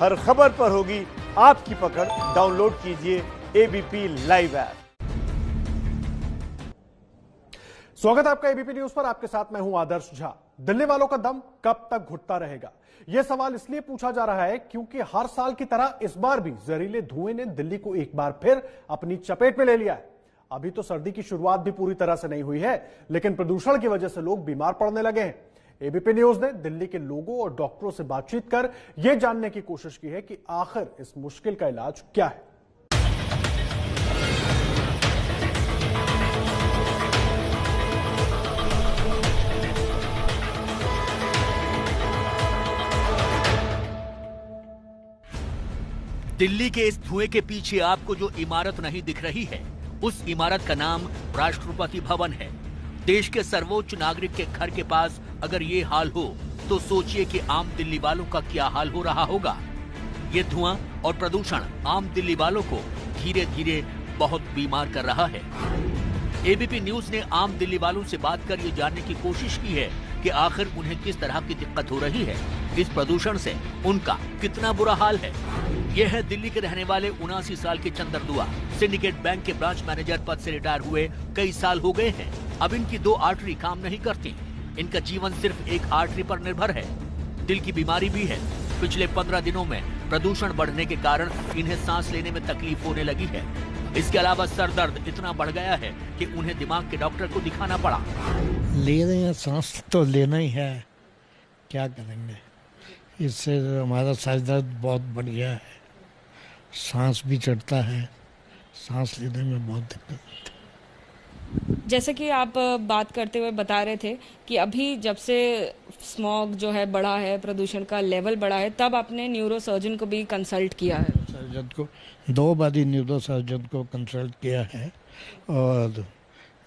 हर खबर पर होगी आपकी पकड़। डाउनलोड कीजिए एबीपी लाइव ऐप। स्वागत है आपका एबीपी न्यूज पर। आपके साथ मैं हूं आदर्श झा। दिल्ली वालों का दम कब तक घुटता रहेगा, यह सवाल इसलिए पूछा जा रहा है क्योंकि हर साल की तरह इस बार भी जहरीले धुएं ने दिल्ली को एक बार फिर अपनी चपेट में ले लिया है। अभी तो सर्दी की शुरुआत भी पूरी तरह से नहीं हुई है, लेकिन प्रदूषण की वजह से लोग बीमार पड़ने लगे हैं। एबीपी न्यूज ने दिल्ली के लोगों और डॉक्टरों से बातचीत कर यह जानने की कोशिश की है कि आखिर इस मुश्किल का इलाज क्या है। दिल्ली के इस धुएं के पीछे आपको जो इमारत नहीं दिख रही है, उस इमारत का नाम राष्ट्रपति भवन है। देश के सर्वोच्च नागरिक के घर के पास अगर ये हाल हो तो सोचिए कि आम दिल्ली वालों का क्या हाल हो रहा होगा। ये धुआं और प्रदूषण आम दिल्ली वालों को धीरे धीरे बहुत बीमार कर रहा है। एबीपी न्यूज ने आम दिल्ली वालों से बात कर ये जानने की कोशिश की है कि आखिर उन्हें किस तरह की दिक्कत हो रही है, इस प्रदूषण से उनका कितना बुरा हाल है। यह है दिल्ली के रहने वाले 79 साल के चंदर दुआ। सिंडिकेट बैंक के ब्रांच मैनेजर पद से रिटायर हुए कई साल हो गए हैं। अब इनकी 2 आर्टरी काम नहीं करती। इनका जीवन सिर्फ एक आर्टरी पर निर्भर है। दिल की बीमारी भी है। पिछले 15 दिनों में प्रदूषण बढ़ने के कारण इन्हें सांस लेने में तकलीफ होने लगी है। इसके अलावा सर दर्द इतना बढ़ गया है कि उन्हें दिमाग के डॉक्टर को दिखाना पड़ा। ले रहे हैं, सांस तो लेना ही है, क्या करेंगे। इससे हमारा सर दर्द बहुत बढ़ गया है, सांस भी चढ़ता है, सांस लेने में बहुत दिक्कत होती है। जैसे कि आप बात करते हुए बता रहे थे कि अभी जब से स्मॉग जो है बढ़ा है, प्रदूषण का लेवल बढ़ा है, तब आपने न्यूरो सर्जन को भी कंसल्ट किया है। सर्जन को 2 बार न्यूरो सर्जन को कंसल्ट किया है और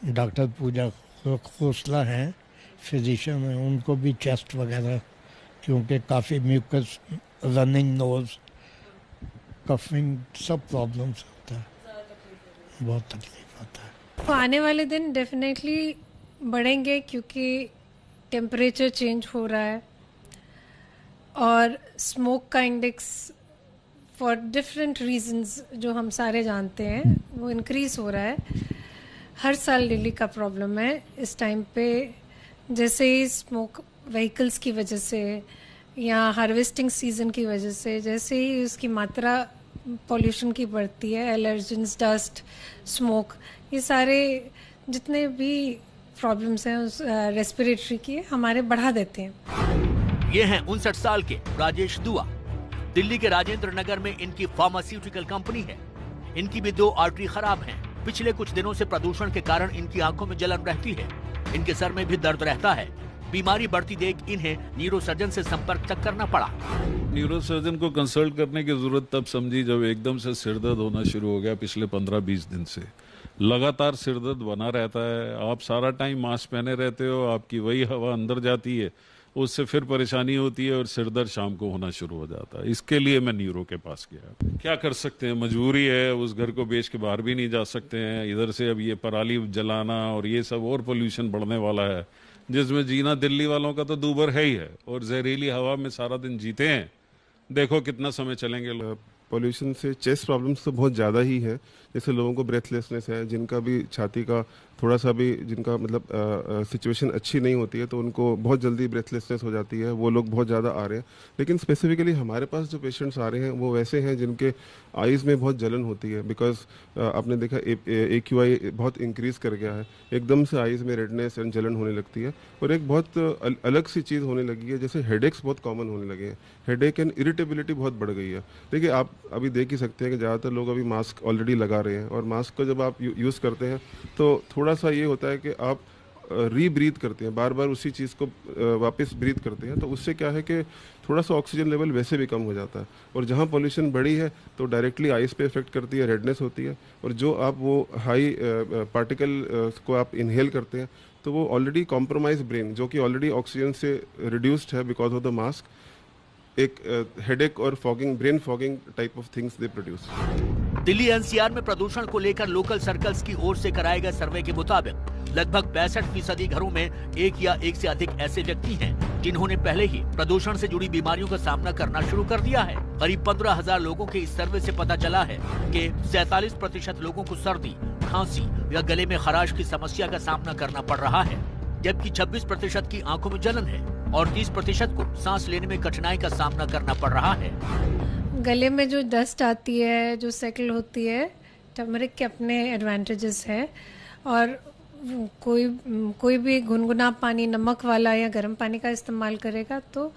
डॉक्टर पूजा खोसला हैं, फिजिशियन हैं, उनको भी चेस्ट वगैरह, क्योंकि काफ़ी म्यूकस, रनिंग नोज, कफिंग, सब प्रॉब्लम्स होता है, बहुत तकलीफ होता है। तो आने वाले दिन डेफिनेटली बढ़ेंगे क्योंकि टेम्परेचर चेंज हो रहा है और स्मोक का इंडेक्स फॉर डिफरेंट रीजंस जो हम सारे जानते हैं वो इंक्रीज हो रहा है। हर साल दिल्ली का प्रॉब्लम है इस टाइम पे। जैसे ही स्मोक व्हीकल्स की वजह से या हार्वेस्टिंग सीजन की वजह से जैसे ही उसकी मात्रा पॉल्यूशन की बढ़ती है, एलर्जेंस, डस्ट, स्मोक, ये सारे जितने भी प्रॉब्लम्स हैं रेस्पिरेटरी की हमारे बढ़ा देते हैं। ये हैं 59 साल के राजेश दुआ। दिल्ली के राजेंद्र नगर में इनकी फार्मास्यूटिकल कंपनी है। इनकी भी 2 आर्टरी खराब हैं। पिछले कुछ दिनों से प्रदूषण के कारण इनकी आंखों में जलन रहती है। इनके सर में भी दर्द रहता है। बीमारी बढ़ती देख इन्हें न्यूरो सर्जन से संपर्क तक करना पड़ा। न्यूरो सर्जन को कंसल्ट करने की जरूरत तब समझी जब एकदम से सिर दर्द होना शुरू हो गया। पिछले 15-20 दिन से लगातार सिर दर्द बना रहता है। आप सारा टाइम मास्क पहने रहते हो, आपकी वही हवा अंदर जाती है, उससे फिर परेशानी होती है और सिर दर्द शाम को होना शुरू हो जाता है। इसके लिए मैं न्यूरो के पास गया। क्या कर सकते हैं, मजबूरी है। उस घर को बेच के बाहर भी नहीं जा सकते हैं। इधर से अब ये पराली जलाना और ये सब और पोल्यूशन बढ़ने वाला है, जिसमें जीना दिल्ली वालों का तो दूभर है ही है। और जहरीली हवा में सारा दिन जीते हैं, देखो कितना समय चलेंगे लोग। पॉल्यूशन से चेस्ट प्रॉब्लम्स तो बहुत ज़्यादा ही है। जैसे लोगों को ब्रेथलेसनेस है, जिनका भी छाती का थोड़ा सा भी, जिनका मतलब सिचुएशन अच्छी नहीं होती है तो उनको बहुत जल्दी ब्रेथलेसनेस हो जाती है, वो लोग बहुत ज़्यादा आ रहे हैं। लेकिन स्पेसिफिकली हमारे पास जो पेशेंट्स आ रहे हैं वो वैसे हैं जिनके आईज़ में बहुत जलन होती है। बिकॉज आपने देखा AQI बहुत इंक्रीज़ कर गया है, एकदम से आईज़ में रेडनेस एंड जलन होने लगती है। और एक बहुत अलग सी चीज़ होने लगी है, जैसे हेडेक्स बहुत कॉमन होने लगे हैं। हेडेक एंड इरिटेबिलिटी बहुत बढ़ गई है। देखिए, आप अभी देख ही सकते हैं कि ज़्यादातर लोग अभी मास्क ऑलरेडी लगा रहे हैं, और मास्क को जब आप यूज़ करते हैं तो थोड़ा सा ये होता है कि आप रीब्रीथ करते हैं, बार बार उसी चीज़ को वापस ब्रीथ करते हैं, तो उससे क्या है कि थोड़ा सा ऑक्सीजन लेवल वैसे भी कम हो जाता है। और जहाँ पॉल्यूशन बढ़ी है तो डायरेक्टली आइस पे इफेक्ट करती है, रेडनेस होती है। और जो आप वो हाई पार्टिकल को आप इनहेल करते हैं तो वो ऑलरेडी कॉम्प्रोमाइज ब्रेन, जो कि ऑलरेडी ऑक्सीजन से रिड्यूस्ड है बिकॉज ऑफ द मास्क, एक हेडेक और fogging, brain fogging type of things they produce. Delhi NCR में प्रदूषण को लेकर लोकल सर्कल्स की ओर से कराए गए सर्वे के मुताबिक लगभग 65% घरों में एक या एक से अधिक ऐसे व्यक्ति हैं जिन्होंने पहले ही प्रदूषण से जुड़ी बीमारियों का सामना करना शुरू कर दिया है। करीब 15,000 लोगों के इस सर्वे से पता चला है कि 47% लोगों को सर्दी, खांसी या गले में खराश की समस्या का सामना करना पड़ रहा है, जबकि 26% की आंखों में जलन है और 30% को सांस लेने में कठिनाई का सामना करना पड़ रहा है। गले में जो डस्ट आती है, जो सेटल होती है, टर्मरिक के अपने एडवांटेजेस है। और कोई भी गुनगुना पानी, नमक वाला या गर्म पानी का इस्तेमाल करेगा तो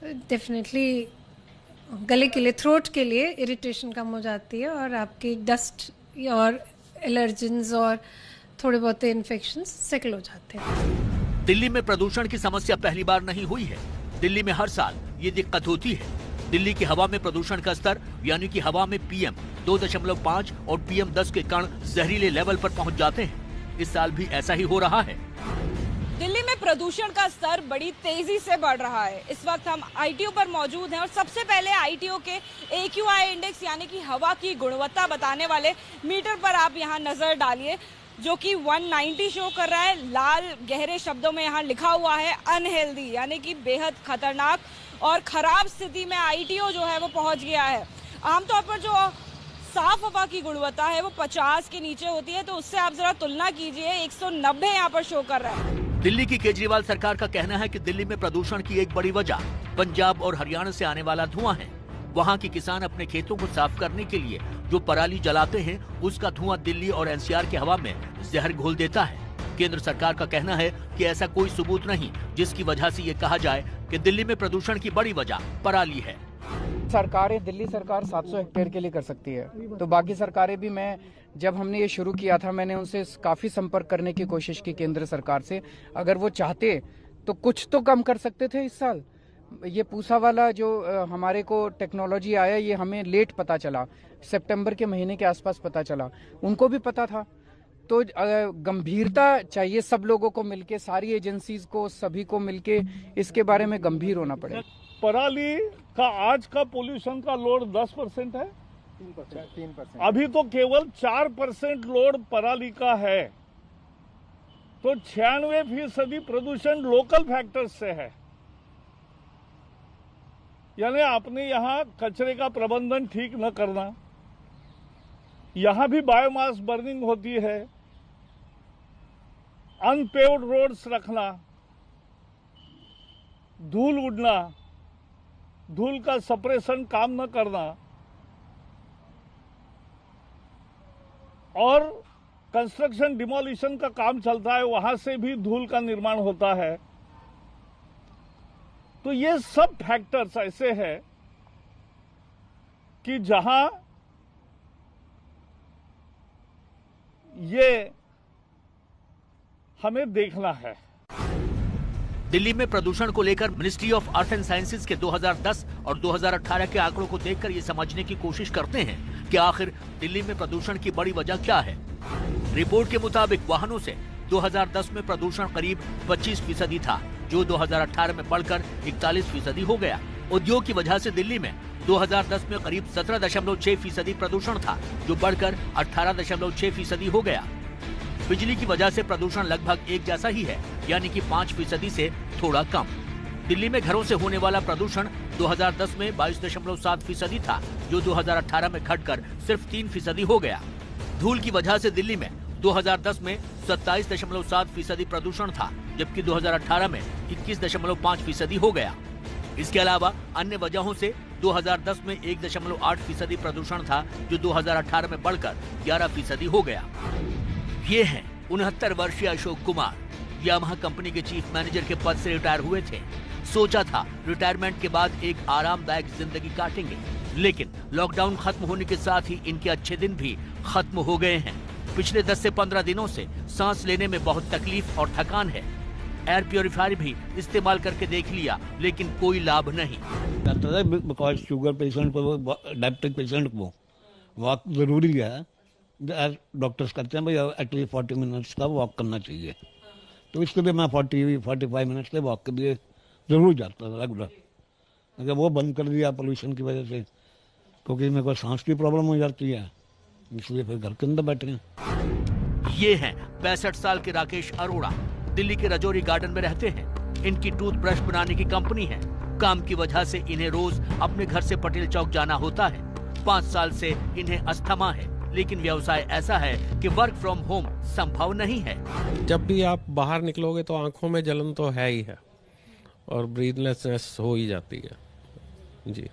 डेफिनेटली गले के लिए, थ्रोट के लिए इरिटेशन कम हो जाती है और आपकी डस्ट और एलर्जेंस और थोड़े बहुत इन्फेक्शंस सेटल हो जाते हैं। दिल्ली में प्रदूषण की समस्या पहली बार नहीं हुई है। दिल्ली में हर साल ये दिक्कत होती है। दिल्ली की हवा में प्रदूषण का स्तर यानी कि हवा में PM 2.5 और PM 10 के कण जहरीले लेवल पर पहुंच जाते हैं। इस साल भी ऐसा ही हो रहा है। दिल्ली में प्रदूषण का स्तर बड़ी तेजी से बढ़ रहा है। इस वक्त हम ITO पर मौजूद हैं और सबसे पहले ITO के AQI इंडेक्स यानी कि हवा की गुणवत्ता बताने वाले मीटर पर आप यहाँ नजर डालिए, जो कि 190 शो कर रहा है। लाल गहरे शब्दों में यहाँ लिखा हुआ है अनहेल्दी, यानी कि बेहद खतरनाक और खराब स्थिति में ITO जो है वो पहुंच गया है। आमतौर पर जो साफ हवा की गुणवत्ता है वो 50 के नीचे होती है, तो उससे आप जरा तुलना कीजिए। 190 यहाँ पर शो कर रहा है। दिल्ली की केजरीवाल सरकार का कहना है कि दिल्ली में प्रदूषण की एक बड़ी वजह पंजाब और हरियाणा से आने वाला धुआं है। वहाँ के किसान अपने खेतों को साफ करने के लिए जो पराली जलाते हैं, उसका धुआं दिल्ली और NCR की हवा में जहर घोल देता है। केंद्र सरकार का कहना है कि ऐसा कोई सबूत नहीं जिसकी वजह से ये कहा जाए कि दिल्ली में प्रदूषण की बड़ी वजह पराली है। सरकारें, दिल्ली सरकार 700 हेक्टेयर के लिए कर सकती है, तो बाकी सरकारें भी, जब हमने ये शुरू किया था मैंने उनसे काफी संपर्क करने की कोशिश की केंद्र सरकार से। अगर वो चाहते तो कुछ तो कम कर सकते थे इस साल। ये पूसा वाला जो हमारे को टेक्नोलॉजी आया, ये हमें लेट पता चला, सितंबर के महीने के आसपास पता चला। उनको भी पता था। तो गंभीरता चाहिए सब लोगों को मिलके, सारी एजेंसीज को, सभी को मिलके इसके बारे में गंभीर होना पड़ेगा। पराली का आज का पोल्यूशन का लोड 10% है, 3%। अभी तो केवल 4% लोड पराली का है, तो 96% प्रदूषण लोकल फैक्टर्स से है। यानी आपने यहाँ कचरे का प्रबंधन ठीक न करना, यहाँ भी बायोमास बर्निंग होती है, अनपेव्ड रोड्स रखना, धूल उड़ना, धूल का सप्रेशन काम न करना और कंस्ट्रक्शन डिमोलिशन का काम चलता है, वहां से भी धूल का निर्माण होता है। तो ये सब फैक्टर्स ऐसे हैं कि जहां ये हमें देखना है। दिल्ली में प्रदूषण को लेकर ministry of earth and sciences के 2010 और 2018 के आंकड़ों को देखकर ये समझने की कोशिश करते हैं कि आखिर दिल्ली में प्रदूषण की बड़ी वजह क्या है। रिपोर्ट के मुताबिक वाहनों से 2010 में प्रदूषण करीब 25% था, जो 2018 में बढ़कर 41% हो गया। उद्योग की वजह से दिल्ली में 2010 में करीब 17.6% प्रदूषण था, जो बढ़कर 18.6% हो गया। बिजली की वजह से प्रदूषण लगभग एक जैसा ही है, यानी कि 5% से थोड़ा कम। दिल्ली में घरों से होने वाला प्रदूषण 2010 में 22.7% था, जो 2018 में घटकर सिर्फ 3% हो गया। धूल की वजह से दिल्ली में 2010 में 27.7% प्रदूषण था, जबकि 2018 में 21.5% हो गया। इसके अलावा अन्य वजहों से 2010 में 1.8% प्रदूषण था, जो 2018 में बढ़कर 11% हो गया। ये हैं 69 वर्षीय अशोक कुमार। यामाहा कंपनी के चीफ मैनेजर के पद से रिटायर हुए थे। सोचा था रिटायरमेंट के बाद एक आरामदायक जिंदगी काटेंगे, लेकिन लॉकडाउन खत्म होने के साथ ही इनके अच्छे दिन भी खत्म हो गए हैं। पिछले 10 से 15 दिनों से सांस लेने में बहुत तकलीफ और थकान है। एयर प्योरीफायर भी इस्तेमाल करके देख लिया, लेकिन कोई लाभ नहीं। बिकॉज शुगर पेशेंट को, डायबिटिक पेशेंट को वॉक जरूरी है। डॉक्टर्स कहते हैं भाई एटलीस्ट 40 मिनट्स का वॉक करना चाहिए, तो इसके लिए मैं 40-45 मिनट्स के वॉक के लिए जरूर जाता था रेगुलर। अगर वो बंद कर दिया पोल्यूशन की वजह से, क्योंकि मेरे को सांस की प्रॉब्लम हो जाती है, इसलिए फिर घर के अंदर बैठे हैं। ये हैं 65 साल के राकेश अरोड़ा। दिल्ली के रजौरी गार्डन में रहते हैं। इनकी टूथब्रश बनाने की कंपनी है। काम की वजह से इन्हें रोज अपने घर से पटेल चौक जाना होता है। 5 साल से इन्हें अस्थमा है, लेकिन व्यवसाय ऐसा है कि वर्क फ्रॉम होम संभव नहीं है। जब भी आप बाहर निकलोगे तो आंखों में जलन तो है ही है और ब्रीथलेसनेस हो ही जाती है। जी,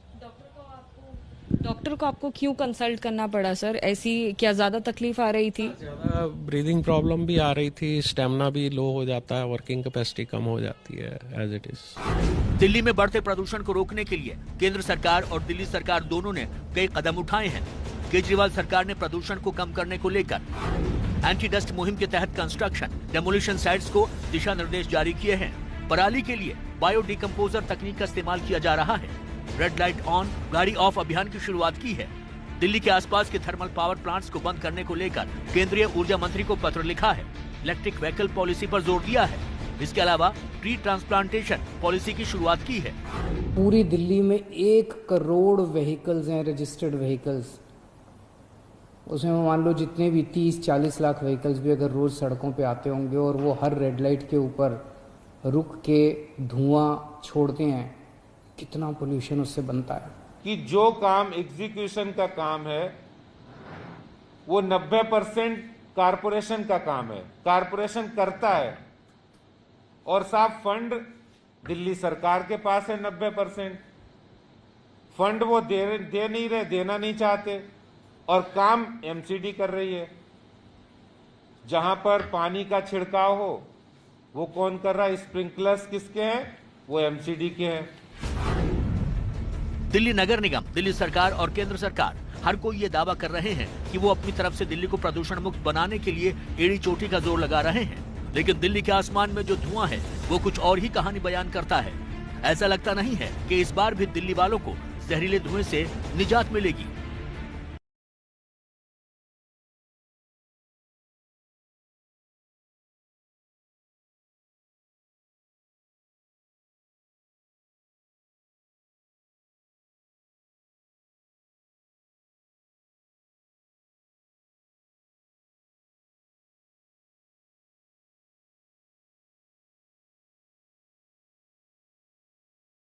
डॉक्टर को आपको क्यों कंसल्ट करना पड़ा सर? ऐसी क्या ज्यादा तकलीफ आ रही थी? ज़्यादा ब्रीदिंग प्रॉब्लम भी आ रही थी, स्टेमिना भी लो हो जाता है, वर्किंग कैपेसिटी कम हो जाती है एज इट इज। दिल्ली में बढ़ते प्रदूषण को रोकने के लिए केंद्र सरकार और दिल्ली सरकार दोनों ने कई कदम उठाए हैं। केजरीवाल सरकार ने प्रदूषण को कम करने को लेकर एंटी डस्ट मुहिम के तहत कंस्ट्रक्शन डेमोलिशन साइट्स को दिशा निर्देश जारी किए हैं। पराली के लिए बायो डिकम्पोजर तकनीक का इस्तेमाल किया जा रहा है। रेड लाइट ऑन गाड़ी ऑफ अभियान की शुरुआत की है। दिल्ली के आसपास के थर्मल पावर प्लांट्स को बंद करने को लेकर केंद्रीय ऊर्जा मंत्री को पत्र लिखा है। इलेक्ट्रिक व्हीकल पॉलिसी पर जोर दिया है। इसके अलावा ट्री ट्रांसप्लांटेशन पॉलिसी की शुरुआत की है। पूरी दिल्ली में 1 करोड़ व्हीकल्स हैं, रजिस्टर्ड व्हीकल्स। उसमें मान लो जितने भी 30-40 लाख व्हीकल्स भी अगर रोज सड़कों पे आते होंगे और वो हर रेड लाइट के ऊपर रुक के धुआं छोड़ते हैं, कितना पोल्यूशन उससे बनता है। कि जो काम एग्जीक्यूशन का काम है वो 90% कारपोरेशन का काम है, कारपोरेशन करता है और साफ फंड दिल्ली सरकार के पास है। 90% फंड वो दे नहीं रहे, देना नहीं चाहते और काम एमसीडी कर रही है। जहां पर पानी का छिड़काव हो वो कौन कर रहा है? स्प्रिंकलर्स किसके हैं? वो एमसीडी के हैं। दिल्ली नगर निगम, दिल्ली सरकार और केंद्र सरकार हर कोई ये दावा कर रहे हैं कि वो अपनी तरफ से दिल्ली को प्रदूषण मुक्त बनाने के लिए एड़ी चोटी का जोर लगा रहे हैं। लेकिन दिल्ली के आसमान में जो धुआं है वो कुछ और ही कहानी बयान करता है। ऐसा लगता नहीं है कि इस बार भी दिल्ली वालों को जहरीले धुएं से निजात मिलेगी।